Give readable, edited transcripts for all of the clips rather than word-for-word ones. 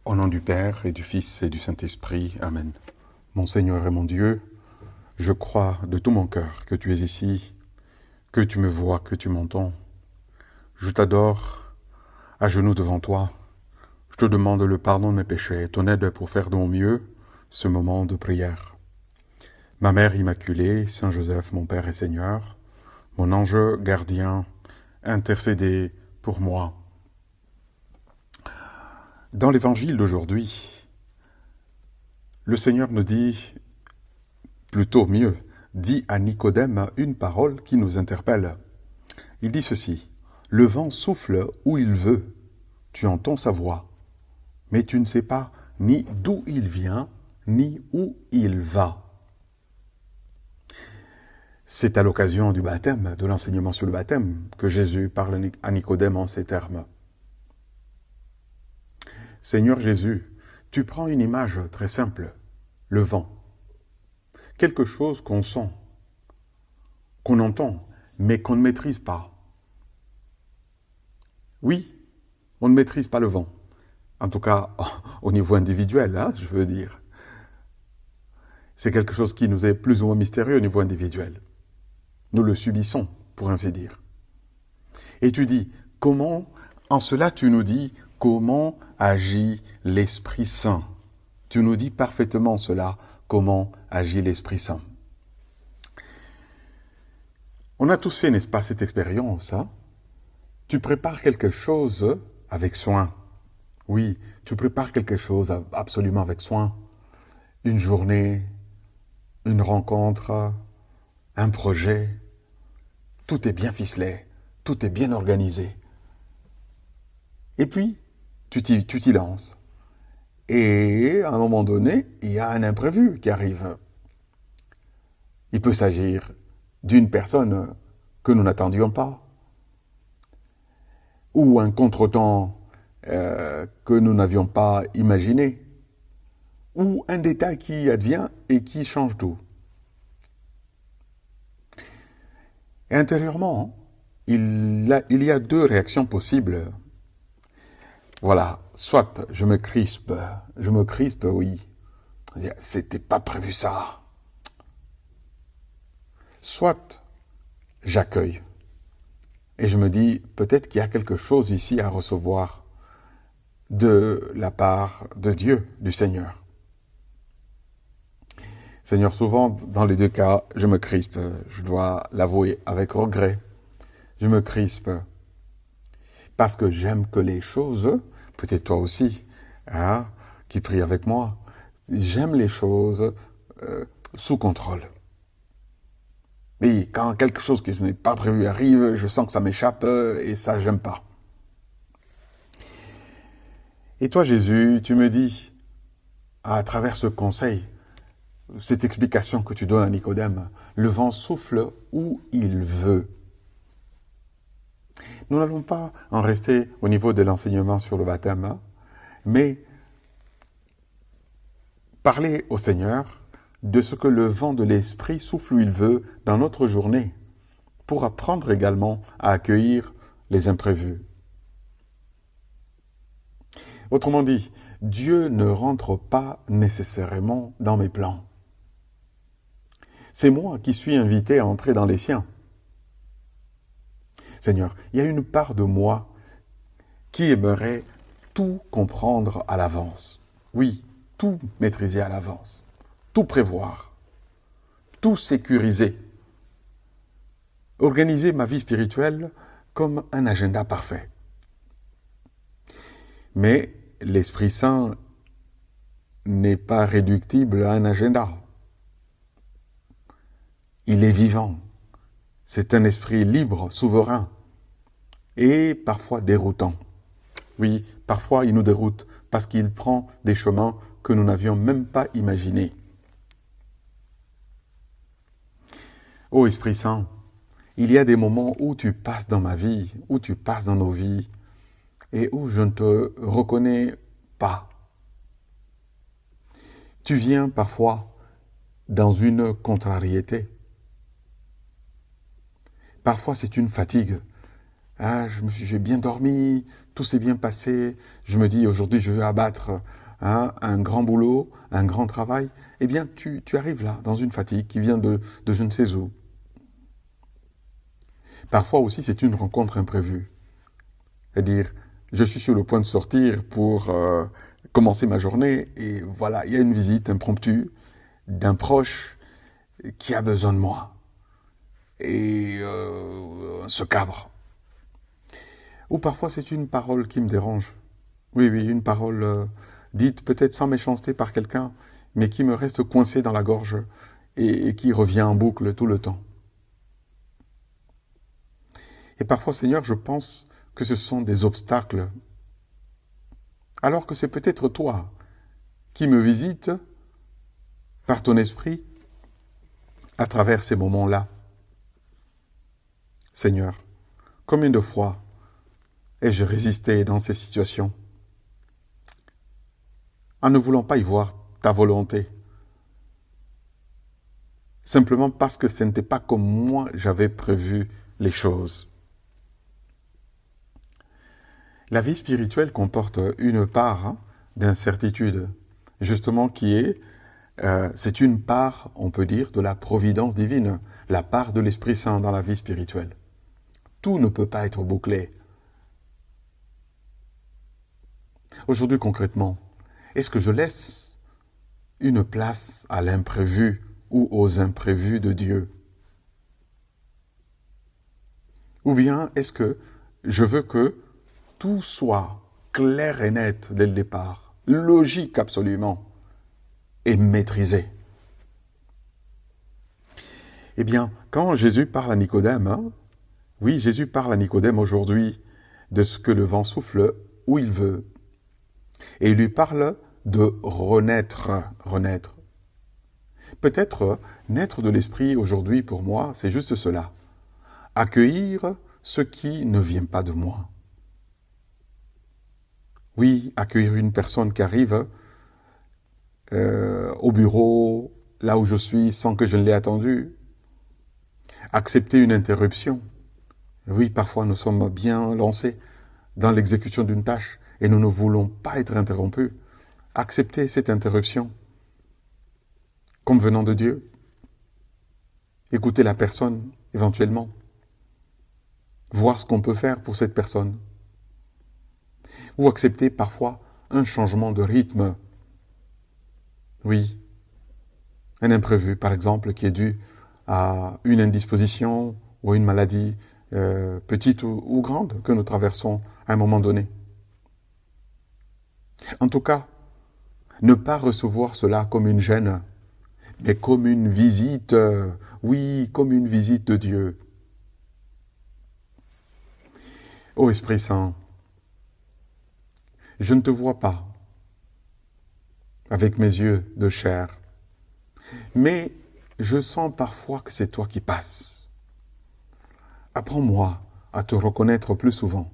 Au nom du Père et du Fils et du Saint-Esprit. Amen. Mon Seigneur et mon Dieu, je crois de tout mon cœur que tu es ici, que tu me vois, que tu m'entends. Je t'adore à genoux devant toi. Je te demande le pardon de mes péchés, ton aide pour faire de mon mieux ce moment de prière. Ma Mère Immaculée, Saint Joseph, mon Père et Seigneur, mon ange gardien, intercédez pour moi. Dans l'évangile d'aujourd'hui, le Seigneur nous dit, plutôt mieux, dit à Nicodème une parole qui nous interpelle. Il dit ceci, « Le vent souffle où il veut, tu entends sa voix, mais tu ne sais pas ni d'où il vient, ni où il va. » C'est à l'occasion du baptême, de l'enseignement sur le baptême, que Jésus parle à Nicodème en ces termes. Seigneur Jésus, tu prends une image très simple, le vent. Quelque chose qu'on sent, qu'on entend, mais qu'on ne maîtrise pas. Oui, on ne maîtrise pas le vent. En tout cas, au niveau individuel, je veux dire. C'est quelque chose qui nous est plus ou moins mystérieux au niveau individuel. Nous le subissons, pour ainsi dire. Et tu dis, comment, en cela tu nous dis, comment agit l'Esprit Saint. Tu nous dis parfaitement cela, comment agit l'Esprit Saint. On a tous fait, n'est-ce pas, cette expérience. Tu prépares quelque chose avec soin. Oui, tu prépares quelque chose absolument avec soin. Une journée, une rencontre, un projet. Tout est bien ficelé, tout est bien organisé. Et puis, tu t'y lances. Et à un moment donné, il y a un imprévu qui arrive. Il peut s'agir d'une personne que nous n'attendions pas, ou un contretemps que nous n'avions pas imaginé, ou un détail qui advient et qui change tout. Et intérieurement, il y a deux réactions possibles. Voilà, soit je me crispe, oui, c'était pas prévu ça. Soit j'accueille et je me dis peut-être qu'il y a quelque chose ici à recevoir de la part de Dieu, du Seigneur. Seigneur, souvent dans les deux cas, je me crispe, je dois l'avouer avec regret. Je me crispe parce que j'aime que les choses, peut-être toi aussi, qui prie avec moi, j'aime les choses sous contrôle. Mais quand quelque chose que je n'ai pas prévu arrive, je sens que ça m'échappe et ça, j'aime pas. Et toi, Jésus, tu me dis, à travers ce conseil, cette explication que tu donnes à Nicodème, le vent souffle où il veut. Nous n'allons pas en rester au niveau de l'enseignement sur le baptême, mais parler au Seigneur de ce que le vent de l'Esprit souffle où il veut dans notre journée, pour apprendre également à accueillir les imprévus. Autrement dit, Dieu ne rentre pas nécessairement dans mes plans. C'est moi qui suis invité à entrer dans les siens. Seigneur, il y a une part de moi qui aimerait tout comprendre à l'avance. Oui, tout maîtriser à l'avance, tout prévoir, tout sécuriser. Organiser ma vie spirituelle comme un agenda parfait. Mais l'Esprit Saint n'est pas réductible à un agenda. Il est vivant. C'est un esprit libre, souverain et parfois déroutant. Oui, parfois il nous déroute parce qu'il prend des chemins que nous n'avions même pas imaginés. Ô Esprit Saint, il y a des moments où tu passes dans ma vie, où tu passes dans nos vies, et où je ne te reconnais pas. Tu viens parfois dans une contrariété. Parfois c'est une fatigue. J'ai bien dormi, tout s'est bien passé. Je me dis, aujourd'hui, je veux abattre un grand boulot, un grand travail. Eh bien, tu arrives là, dans une fatigue qui vient de je ne sais où. Parfois aussi, c'est une rencontre imprévue. C'est-à-dire, je suis sur le point de sortir pour commencer ma journée et voilà, il y a une visite impromptue d'un proche qui a besoin de moi et se cabre. Ou parfois c'est une parole qui me dérange. Oui, oui, une parole dite peut-être sans méchanceté par quelqu'un, mais qui me reste coincée dans la gorge et qui revient en boucle tout le temps. Et parfois, Seigneur, je pense que ce sont des obstacles, alors que c'est peut-être toi qui me visites par ton esprit à travers ces moments-là. Seigneur, combien de fois ai-je résisté dans ces situations en ne voulant pas y voir ta volonté, simplement parce que ce n'était pas comme moi j'avais prévu les choses. La vie spirituelle comporte une part d'incertitude, justement c'est une part, on peut dire, de la providence divine, la part de l'Esprit Saint dans la vie spirituelle. Tout ne peut pas être bouclé. Aujourd'hui, concrètement, est-ce que je laisse une place à l'imprévu ou aux imprévus de Dieu? Ou bien est-ce que je veux que tout soit clair et net dès le départ, logique absolument, et maîtrisé? Eh bien, quand Jésus parle à Nicodème, oui, Jésus parle à Nicodème aujourd'hui de ce que le vent souffle où il veut. Et il lui parle de renaître. Peut-être naître de l'esprit aujourd'hui pour moi, c'est juste cela. Accueillir ce qui ne vient pas de moi. Oui, accueillir une personne qui arrive au bureau, là où je suis, sans que je ne l'ai attendu. Accepter une interruption. Oui, parfois nous sommes bien lancés dans l'exécution d'une tâche et nous ne voulons pas être interrompus. Accepter cette interruption comme venant de Dieu. Écouter la personne, éventuellement. Voir ce qu'on peut faire pour cette personne. Ou accepter parfois un changement de rythme. Oui, un imprévu, par exemple, qui est dû à une indisposition ou à une maladie petite ou grande que nous traversons à un moment donné. En tout cas, ne pas recevoir cela comme une gêne, mais comme une visite, oui, comme une visite de Dieu. Ô Esprit Saint, je ne te vois pas avec mes yeux de chair, mais je sens parfois que c'est toi qui passes. Apprends-moi à te reconnaître plus souvent.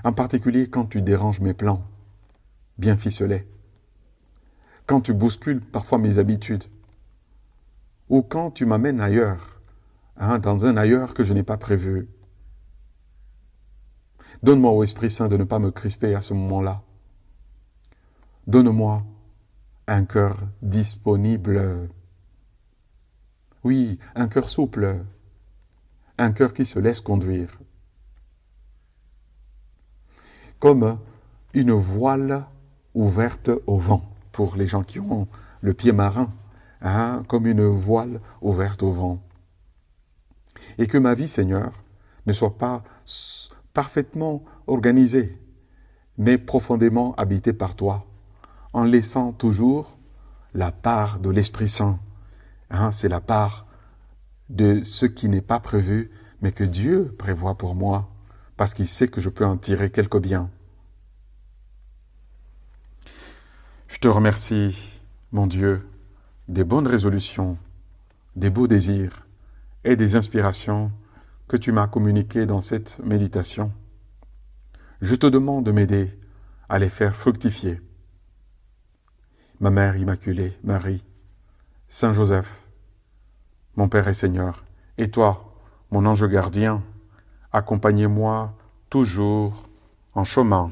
En particulier quand tu déranges mes plans, bien ficelés. Quand tu bouscules parfois mes habitudes. Ou quand tu m'amènes ailleurs, dans un ailleurs que je n'ai pas prévu. Donne-moi au Esprit Saint de ne pas me crisper à ce moment-là. Donne-moi un cœur disponible. Oui, un cœur souple. Un cœur qui se laisse conduire. Comme une voile ouverte au vent, pour les gens qui ont le pied marin, comme une voile ouverte au vent. Et que ma vie, Seigneur, ne soit pas parfaitement organisée, mais profondément habitée par toi, en laissant toujours la part de l'Esprit Saint. C'est la part de ce qui n'est pas prévu, mais que Dieu prévoit pour moi, parce qu'il sait que je peux en tirer quelque bien. Je te remercie, mon Dieu, des bonnes résolutions, des beaux désirs et des inspirations que tu m'as communiquées dans cette méditation. Je te demande de m'aider à les faire fructifier. Ma Mère Immaculée, Marie, Saint Joseph, mon Père et Seigneur, et toi, mon ange gardien, Accompagnez-moi toujours en chemin.